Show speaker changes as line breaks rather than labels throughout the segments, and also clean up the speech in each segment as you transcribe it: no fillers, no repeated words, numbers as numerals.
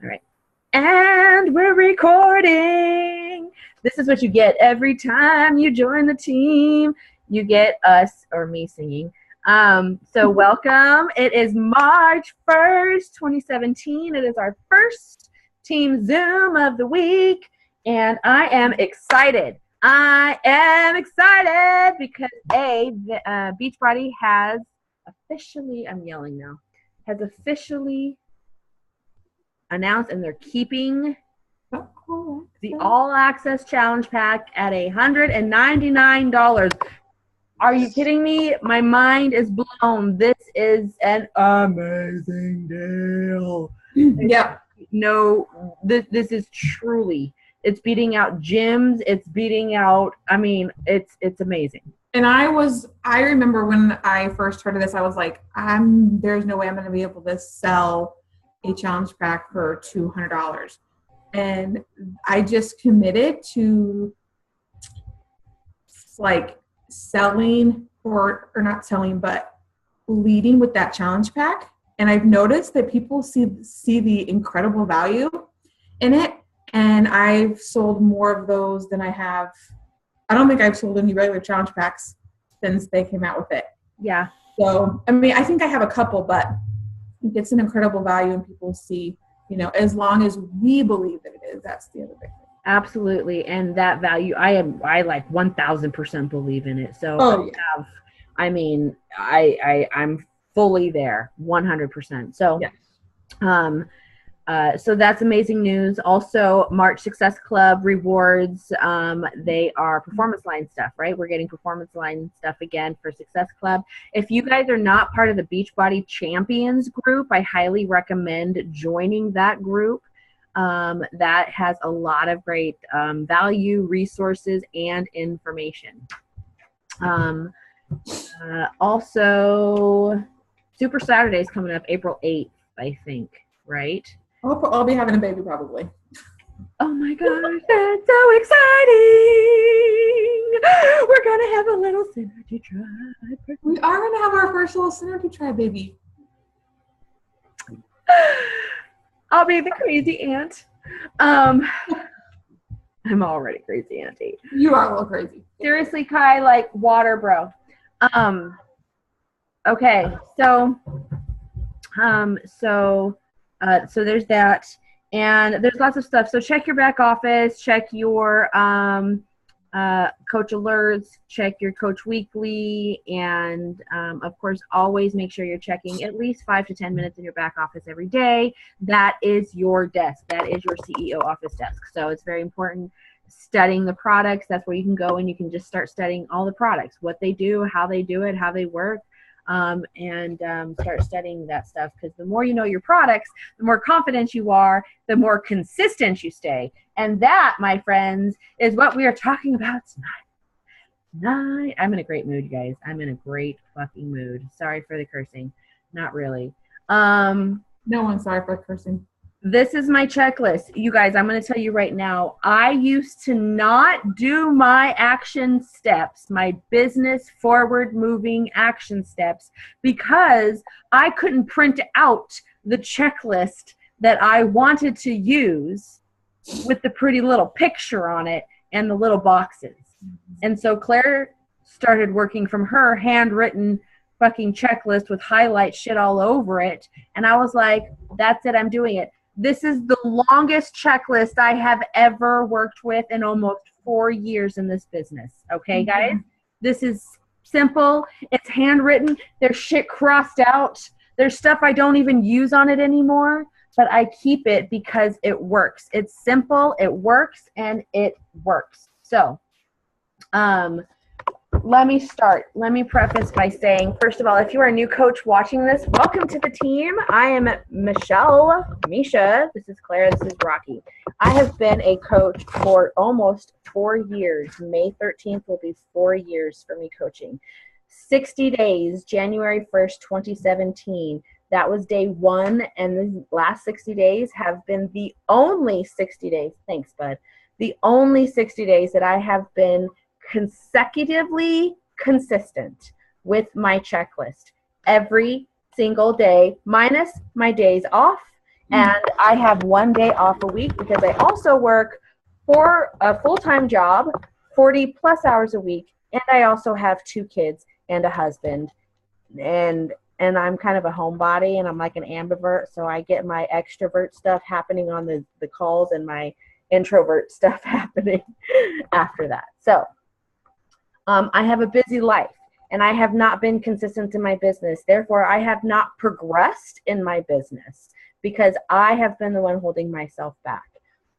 All right. And we're recording. This is what you get every time you join the team. You get us or me singing. So welcome. It is March 1st, 2017. It is our first team Zoom of the week. And I am excited. Because Beachbody has officially, I'm yelling now, has officially announced, and they're keeping the All Access Challenge Pack at $199. Are you kidding me? My mind is blown. This is an amazing deal.
Yeah.
No, this is truly, it's beating out gyms. It's beating out, it's amazing.
And I remember when I first heard of this, I was like, there's no way I'm going to be able to sell a challenge pack for $200. And I just committed to selling or not selling, but leading with that challenge pack. And I've noticed that people see the incredible value in it. And I've sold more of those than I have. I don't think I've sold any regular challenge packs since they came out with it.
Yeah.
So, I think I have a couple, but it's an incredible value and people see, as long as we believe that it is, that's the other big thing.
Absolutely. And that value, I 1000% believe in it. So I'm fully there 100%. So,
yeah.
So that's amazing news. Also, March Success Club rewards, they are performance line stuff, right? We're getting performance line stuff again for Success Club. If you guys are not part of the Beachbody Champions group, I highly recommend joining that group. That has a lot of great value, resources, and information. Also, Super Saturday is coming up April 8th, I think, right?
I'll be having a baby probably.
Oh my gosh, that's so exciting! We're going to have a little Synergy Tribe.
We are going to have our first little Synergy Tribe baby.
I'll be the crazy aunt. I'm already crazy auntie.
You are a little crazy.
Seriously, Kai, like water, bro. Okay, so there's that, and there's lots of stuff. So check your back office, check your coach alerts, check your coach weekly, and of course, always make sure you're checking at least 5 to 10 minutes in your back office every day. That is your desk. That is your CEO office desk. So it's very important. Studying the products, that's where you can go and you can just start studying all the products, what they do, how they do it, how they work. And start studying that stuff, because the more you know your products, the more confident you are, the more consistent you stay. And that, my friends, is what we are talking about tonight. I'm in a great mood, you guys. I'm in a great fucking mood. Sorry for the cursing. Not really.
No one's sorry for cursing.
This is my checklist. You guys, I'm going to tell you right now, I used to not do my action steps, my business forward moving action steps, because I couldn't print out the checklist that I wanted to use with the pretty little picture on it and the little boxes. And so Claire started working from her handwritten fucking checklist with highlight shit all over it. And I was like, that's it, I'm doing it. This is the longest checklist I have ever worked with in almost 4 years in this business. Okay, guys? This is simple. It's handwritten. There's shit crossed out. There's stuff I don't even use on it anymore, but I keep it because it works. It's simple, it works, and it works. So, let me start. Let me preface by saying, first of all, if you are a new coach watching this, welcome to the team. I am Misha. This is Claire. This is Rocky. I have been a coach for almost 4 years. May 13th will be 4 years for me coaching. 60 days, January 1st, 2017. That was day 1, and the last 60 days have been the only 60 days. Thanks, bud. The only 60 days that I have been consecutively consistent with my checklist every single day, minus my days off And I have 1 day off a week because I also work for a full-time job, 40 plus hours a week. And I also have 2 kids and a husband. And I'm kind of a homebody, and I'm like an ambivert. So I get my extrovert stuff happening on the calls and my introvert stuff happening after that. So I have a busy life, and I have not been consistent in my business. Therefore, I have not progressed in my business because I have been the one holding myself back.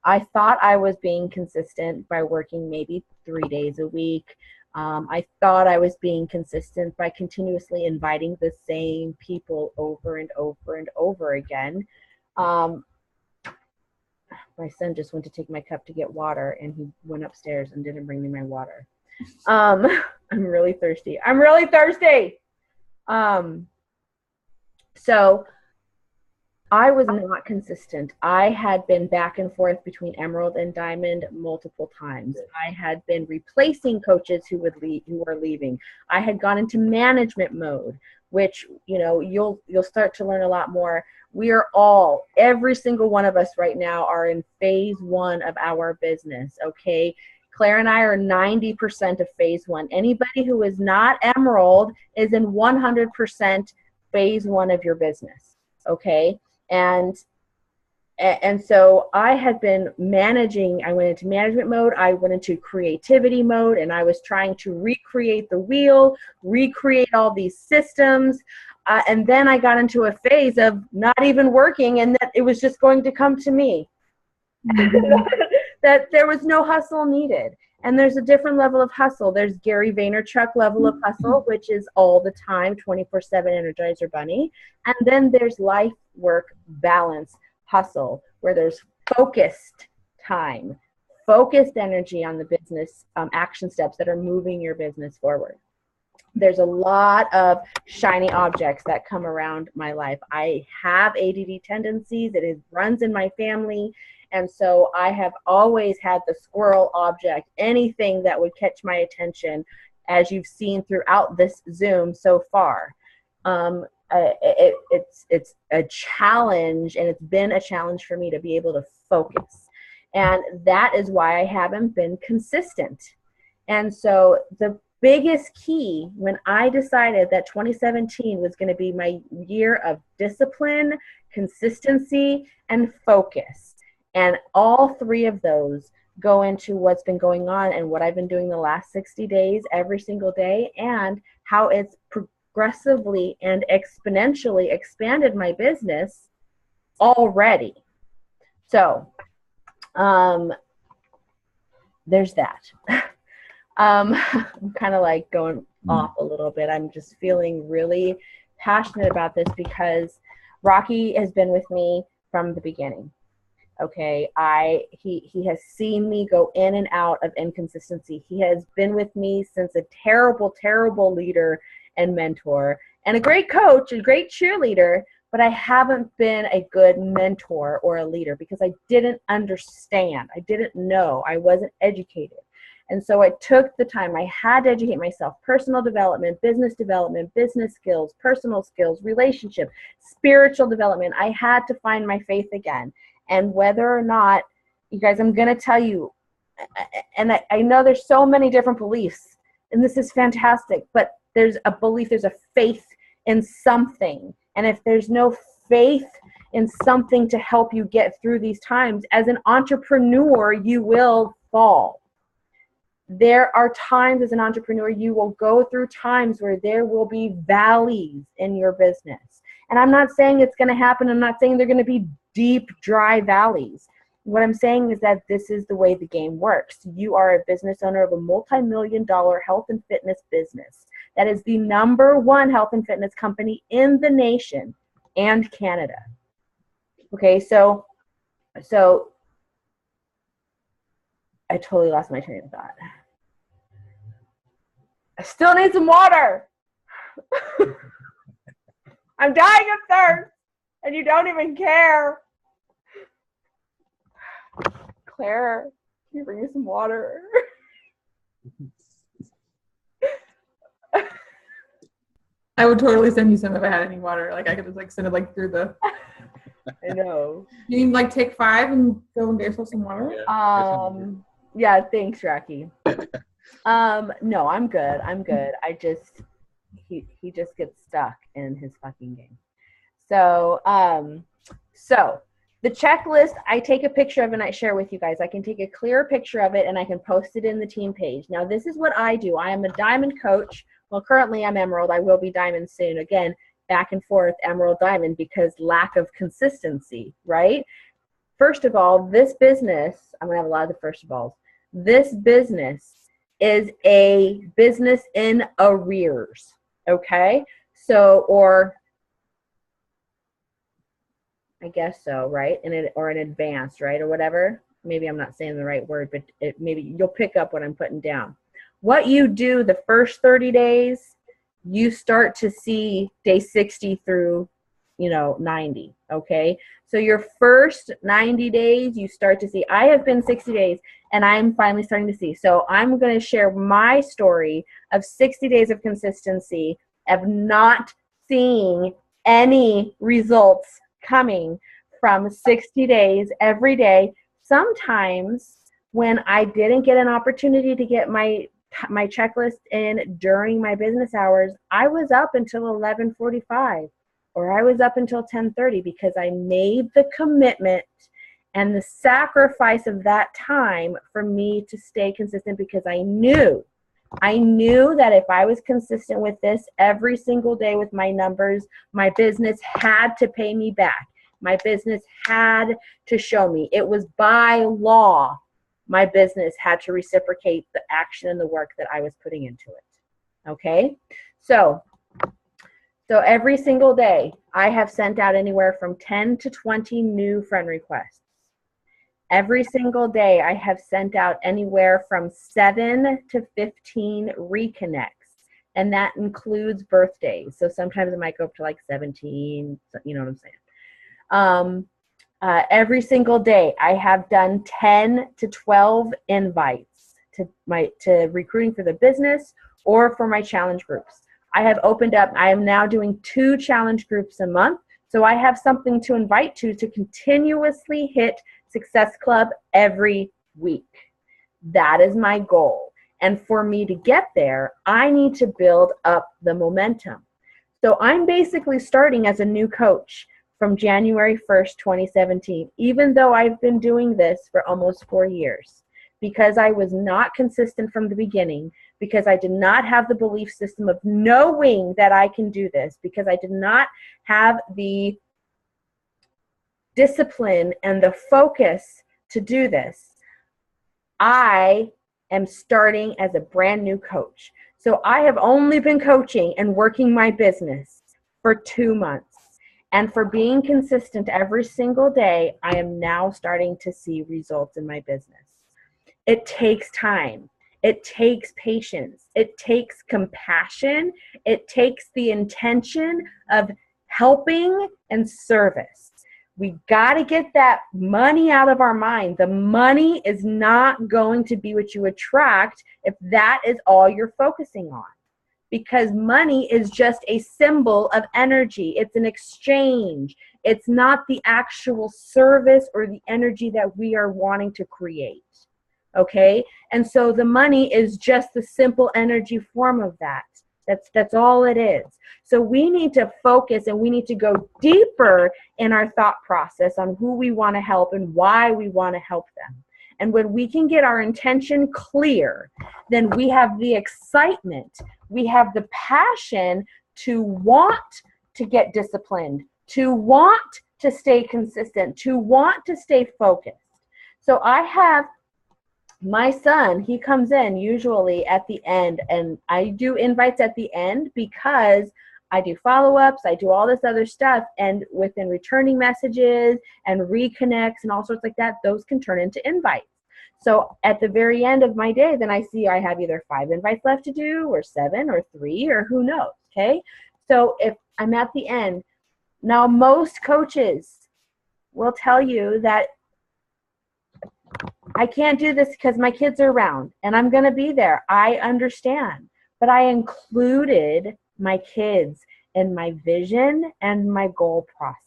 I thought I was being consistent by working maybe 3 days a week. I thought I was being consistent by continuously inviting the same people over and over and over again. My son just went to take my cup to get water, and he went upstairs and didn't bring me my water. I'm really thirsty. So I was not consistent. I had been back and forth between Emerald and Diamond multiple times. I had been replacing coaches who were leaving. I had gone into management mode, which, you know, you'll start to learn a lot more. We are every single one of us right now are in phase 1 of our business. Okay. Claire and I are 90% of phase 1. Anybody who is not Emerald is in 100% phase 1 of your business. Okay. And so I had been managing. I went into management mode. I went into creativity mode, and I was trying to recreate the wheel, recreate all these systems. And then I got into a phase of not even working, and that it was just going to come to me. Mm-hmm. That there was no hustle needed. And there's a different level of hustle. There's Gary Vaynerchuk level of hustle, which is all the time, 24/7 Energizer Bunny. And then there's life, work, balance, hustle, where there's focused time, focused energy on the business action steps that are moving your business forward. There's a lot of shiny objects that come around my life. I have ADD tendencies. It runs in my family. And so I have always had the squirrel object, anything that would catch my attention, as you've seen throughout this Zoom so far. It's a challenge, and it's been a challenge for me to be able to focus. And that is why I haven't been consistent. And so the biggest key when I decided that 2017 was going to be my year of discipline, consistency, and focus. And all 3 of those go into what's been going on and what I've been doing the last 60 days, every single day, and how it's progressively and exponentially expanded my business already. So, there's that. I'm kind of like going off a little bit. I'm just feeling really passionate about this because Rocky has been with me from the beginning. Okay, he has seen me go in and out of inconsistency. He has been with me since a terrible, terrible leader and mentor, and a great coach, a great cheerleader, but I haven't been a good mentor or a leader because I didn't understand. I didn't know. I wasn't educated. And so I took the time. I had to educate myself. Personal development, business skills, personal skills, relationship, spiritual development. I had to find my faith again. And whether or not, you guys, I'm going to tell you, and I know there's so many different beliefs, and this is fantastic, but there's a belief, there's a faith in something. And if there's no faith in something to help you get through these times, as an entrepreneur, you will fall. There are times as an entrepreneur, you will go through times where there will be valleys in your business. And I'm not saying it's going to happen. I'm not saying they're going to be deep, dry valleys. What I'm saying is that this is the way the game works. You are a business owner of a multi-million-dollar health and fitness business. That is the #1 health and fitness company in the nation and Canada. Okay, so I totally lost my train of thought. I still need some water. I'm dying of thirst, and you don't even care. Claire, can you bring me some water?
I would totally send you some if I had any water. Like I could just like send it like through the
I know.
You can like take 5 and go and get yourself some water.
Yeah, thanks, Rocky. No, I'm good. I'm good. I just he just gets stuck in his fucking game. So the checklist, I take a picture of and I share with you guys. I can take a clear picture of it and I can post it in the team page. Now, this is what I do. I am a diamond coach. Well, currently I'm emerald. I will be diamond soon. Again, back and forth, emerald, diamond, because lack of consistency, right? First of all, this business, I'm going to have a lot of the first of all. This business is a business in arrears, okay? So, or I guess so, right? Or in advance, right? Or whatever. Maybe I'm not saying the right word, but maybe you'll pick up what I'm putting down. What you do the first 30 days, you start to see day 60 through, 90, okay? So your first 90 days, you start to see. I have been 60 days, and I'm finally starting to see. So I'm going to share my story of 60 days of consistency, of not seeing any results coming from 60 days every day. Sometimes when I didn't get an opportunity to get my checklist in during my business hours, I was up until 11:45 or I was up until 10:30 because I made the commitment and the sacrifice of that time for me to stay consistent, because I knew that if I was consistent with this every single day with my numbers, my business had to pay me back. My business had to show me. It was by law. My business had to reciprocate the action and the work that I was putting into it. Okay? So every single day, I have sent out anywhere from 10 to 20 new friend requests. Every single day, I have sent out anywhere from 7 to 15 reconnects, and that includes birthdays. So sometimes it might go up to like 17, you know what I'm saying? Every single day, I have done 10 to 12 invites to recruiting for the business or for my challenge groups. I have opened up, I am now doing 2 challenge groups a month. So I have something to invite to continuously hit Success Club every week. That is my goal. And for me to get there, I need to build up the momentum. So I'm basically starting as a new coach from January 1st, 2017, even though I've been doing this for almost 4 years, because I was not consistent from the beginning, because I did not have the belief system of knowing that I can do this, because I did not have the discipline and the focus to do this. I am starting as a brand new coach. So I have only been coaching and working my business for 2 months. And for being consistent every single day, I am now starting to see results in my business. It takes time. It takes patience. It takes compassion. It takes the intention of helping and service. We got to get that money out of our mind. The money is not going to be what you attract if that is all you're focusing on. Because money is just a symbol of energy. It's an exchange. It's not the actual service or the energy that we are wanting to create. Okay? And so the money is just the simple energy form of that. That's all it is. So we need to focus and we need to go deeper in our thought process on who we want to help and why we want to help them. And when we can get our intention clear, then we have the excitement, we have the passion to want to get disciplined, to want to stay consistent, to want to stay focused. So I have my son, he comes in usually at the end, and I do invites at the end because I do follow-ups, I do all this other stuff, and within returning messages and reconnects and all sorts like that, those can turn into invites. So at the very end of my day, then I see I have either 5 invites left to do or 7 or 3 or who knows, okay? So if I'm at the end, now most coaches will tell you that I can't do this because my kids are around and I'm going to be there. I understand. But I included my kids in my vision and my goal process.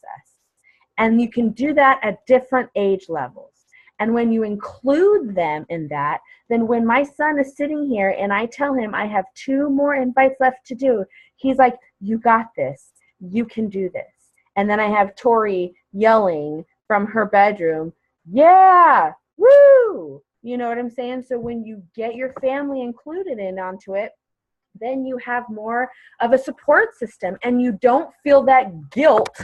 And you can do that at different age levels. And when you include them in that, then when my son is sitting here and I tell him I have 2 more invites left to do, he's like, you got this. You can do this. And then I have Tori yelling from her bedroom, yeah, woo! You know what I'm saying? So when you get your family included in onto it, then you have more of a support system and you don't feel that guilt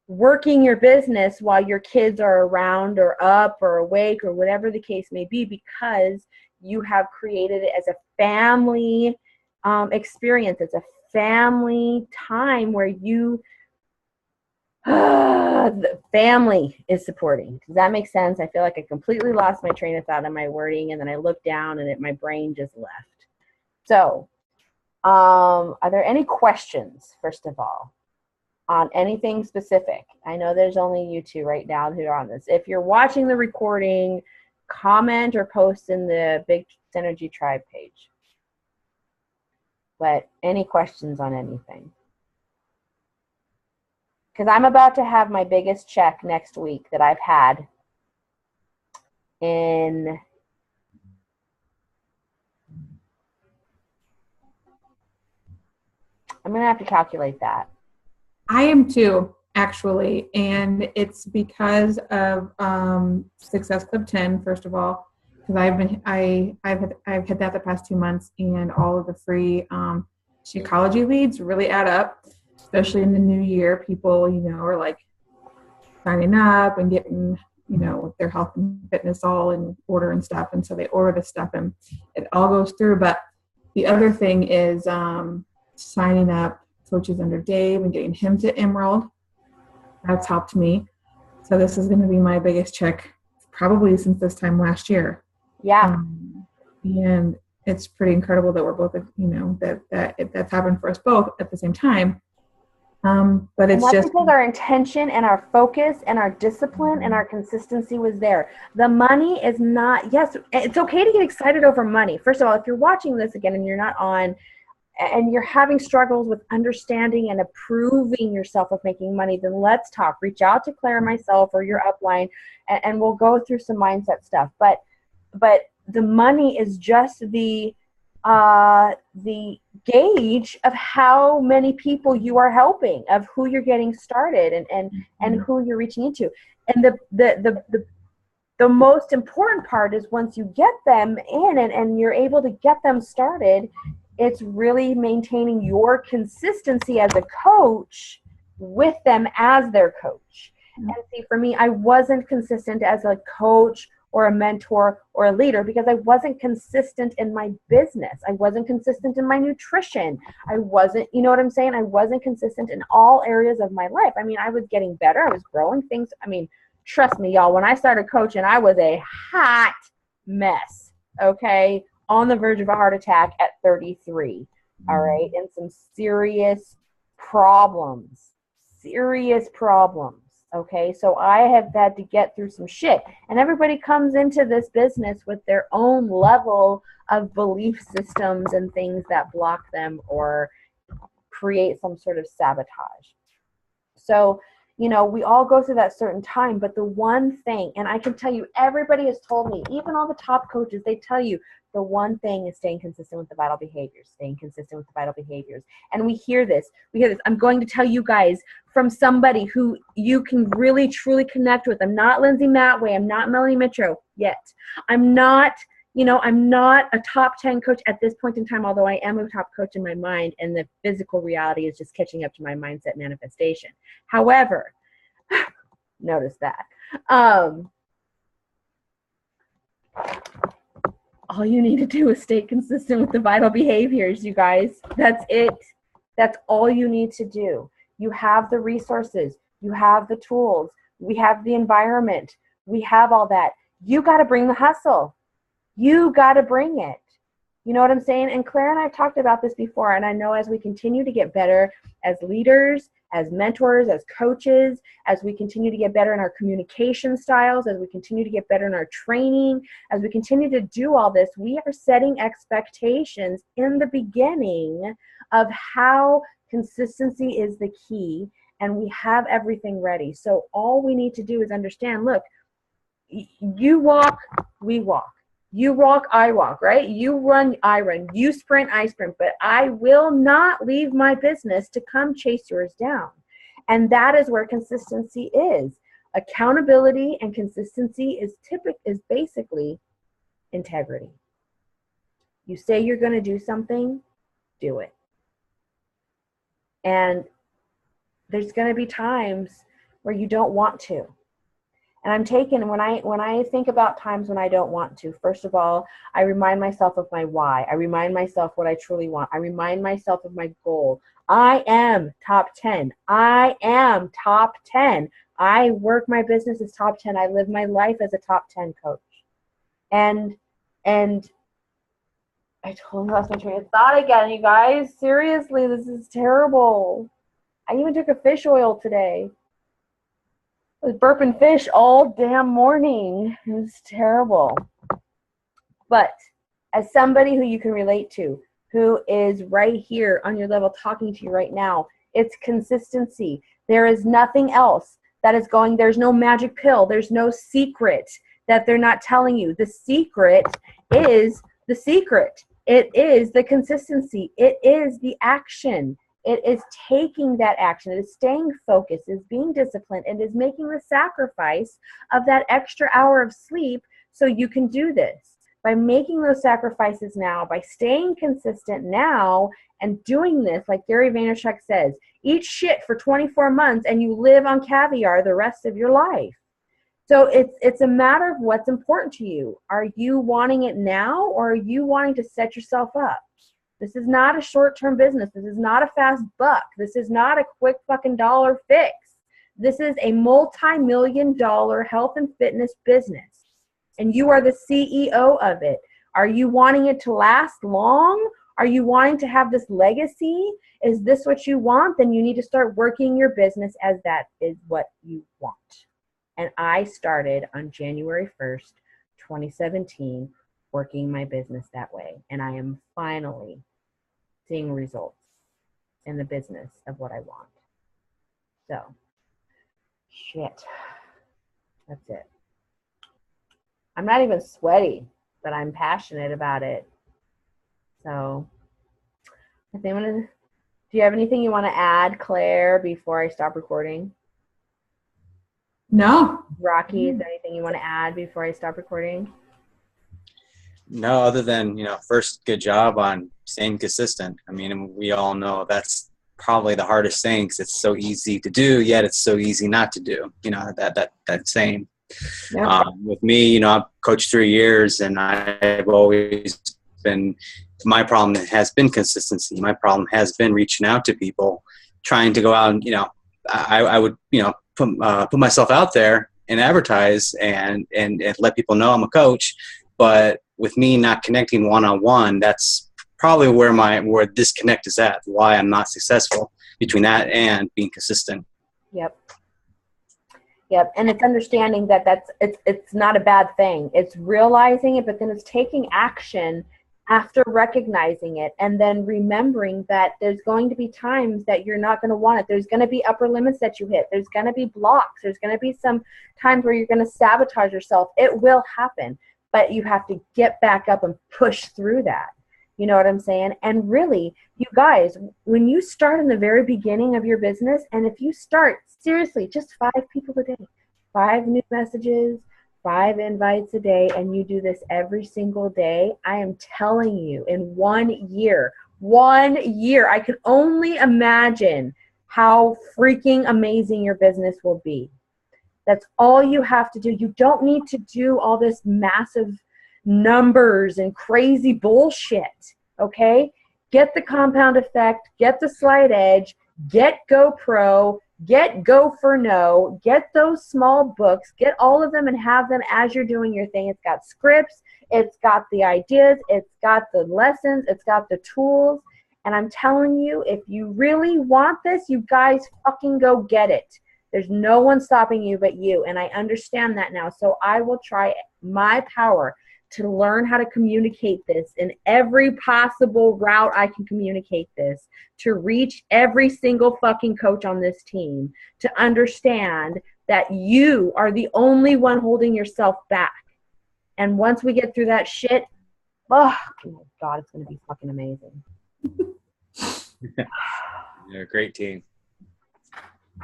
working your business while your kids are around or up or awake or whatever the case may be, because you have created it as a family experience. It's a family time where you the family is supporting. Does that make sense? I feel like I completely lost my train of thought in my wording, and then I looked down and my brain just left. So are there any questions, first of all, on anything specific? I know there's only you two right now who are on this. If you're watching the recording, comment or post in the Big Synergy Tribe page. But any questions on anything? Because I'm about to have my biggest check next week that I've had in I'm going to have to calculate that.
I am too, actually, and it's because of Success Club 10. First of all, because I've had that the past 2 months, and all of the free Shakeology leads really add up, especially in the new year. People, are like signing up and getting their health and fitness all in order and stuff, and so they order the stuff and it all goes through. But the other thing is signing up coaches under Dave and getting him to Emerald. That's helped me. So this is going to be my biggest check probably since this time last year.
Yeah.
And it's pretty incredible that we're both, that's happened for us both at the same time. But it's just
because our intention and our focus and our discipline and our consistency was there. The money is not, yes, it's okay to get excited over money. First of all, if you're watching this again and you're not on, and you're having struggles with understanding and approving yourself of making money, then let's talk. Reach out to Claire and myself or your upline, and we'll go through some mindset stuff. But the money is just the gauge of how many people you are helping, of who you're getting started and who you're reaching into. And the most important part is once you get them in and you're able to get them started, it's really maintaining your consistency as a coach with them as their coach. And see, for me, I wasn't consistent as a coach or a mentor or a leader because I wasn't consistent in my business. I wasn't consistent in my nutrition. I wasn't, you know what I'm saying? I wasn't consistent in all areas of my life. I mean, I was getting better. I was growing things. I mean, trust me, y'all, when I started coaching, I was a hot mess, okay? On the verge of a heart attack at 33, all right? And some serious problems, okay? So I have had to get through some shit. And everybody comes into this business with their own level of belief systems and things that block them or create some sort of sabotage. So, we all go through that certain time, but the one thing, and I can tell you, everybody has told me, even all the top coaches, they tell you, the one thing is staying consistent with the vital behaviors, And we hear this. I'm going to tell you guys from somebody who you can really, truly connect with. I'm not Lindsay Matway. I'm not Melanie Mitro yet. I'm not a top 10 coach at this point in time, although I am a top coach in my mind, and the physical reality is just catching up to my mindset manifestation. However, notice that. All you need to do is stay consistent with the vital behaviors, you guys. That's it. That's all you need to do. You have the resources. You have the tools. We have the environment. We have all that. You got to bring the hustle. You got to bring it. You know what I'm saying? And Claire and I have talked about this before, and I know as we continue to get better as leaders, as mentors, as coaches, as we continue to get better in our communication styles, as we continue to get better in our training, as we continue to do all this, we are setting expectations in the beginning of how consistency is the key and we have everything ready. So all we need to do is understand, look, you walk, we walk. You walk, I walk, right? You run, I run. You sprint, I sprint. But I will not leave my business to come chase yours down. And that is where consistency is. Accountability and consistency is basically integrity. You say you're going to do something, do it. And there's going to be times where you don't want to. And I'm taken when I think about times when I don't want to. First of all, I remind myself of my why. I remind myself what I truly want. I remind myself of my goal. I am top 10. I am top 10. I work my business as top 10. I live my life as a top 10 coach. And I totally lost my train of thought again, you guys. Seriously, this is terrible. I even took a fish oil today. I was burping fish all damn morning. It was terrible. But as somebody who you can relate to, who is right here on your level talking to you right now, it's consistency. There is nothing else that is going, there's no magic pill. There's no secret that they're not telling you. The secret is the secret. It is the consistency. It is the action. It is taking that action. It is staying focused. It is being disciplined. It is making the sacrifice of that extra hour of sleep so you can do this. By making those sacrifices now, by staying consistent now and doing this, like Gary Vaynerchuk says, eat shit for 24 months and you live on caviar the rest of your life. So it's a matter of what's important to you. Are you wanting it now, or are you wanting to set yourself up? This is not a short-term business. This is not a fast buck. This is not a quick fucking dollar fix. This is a multi-million-dollar health and fitness business, and you are the CEO of it. Are you wanting it to last long? Are you wanting to have this legacy? Is this what you want? Then you need to start working your business as that is what you want. And I started on January 1st, 2017, working my business that way. And I am finally seeing results in the business of what I want. So, shit. That's it. I'm not even sweaty, but I'm passionate about it. So, I think do you have anything you want to add, Claire, before I stop recording?
No.
Rocky, is there anything you want to add before I stop recording?
No, other than, first, good job on staying consistent. I mean, we all know that's probably the hardest thing because it's so easy to do, yet it's so easy not to do, that saying.
Yeah.
With me, I've coached 3 years and I've always been, my problem has been consistency. My problem has been reaching out to people, trying to go out and, I would, put myself out there and advertise and let people know I'm a coach. But with me not connecting one-on-one, that's probably where disconnect is at, why I'm not successful between that and being consistent.
Yep. And it's understanding that it's not a bad thing. It's realizing it, but then it's taking action after recognizing it, and then remembering that there's going to be times that you're not going to want it. There's going to be upper limits that you hit. There's going to be blocks. There's going to be some times where you're going to sabotage yourself. It will happen, but you have to get back up and push through that. You know what I'm saying? And really, you guys, when you start in the very beginning of your business, and if you start, seriously, just 5 people a day, 5 new messages, 5 invites a day, and you do this every single day, I am telling you, in 1 year, I can only imagine how freaking amazing your business will be. That's all you have to do. You don't need to do all this massive numbers and crazy bullshit, okay? Get the compound effect, get the slight edge, get GoPro, get Go for No, get those small books, get all of them and have them as you're doing your thing. It's got scripts, it's got the ideas, it's got the lessons, it's got the tools. And I'm telling you, if you really want this, you guys fucking go get it. There's no one stopping you but you. And I understand that now. So I will try my power to learn how to communicate this in every possible route I can communicate this, to reach every single fucking coach on this team, to understand that you are the only one holding yourself back. And once we get through that shit, oh my God, it's going to be fucking amazing.
You're a great team.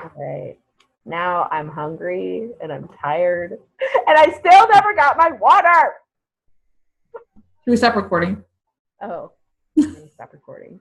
Okay. Now I'm hungry and I'm tired and I still never got my water.
Should we stop recording?
Oh, I'm gonna stop recording.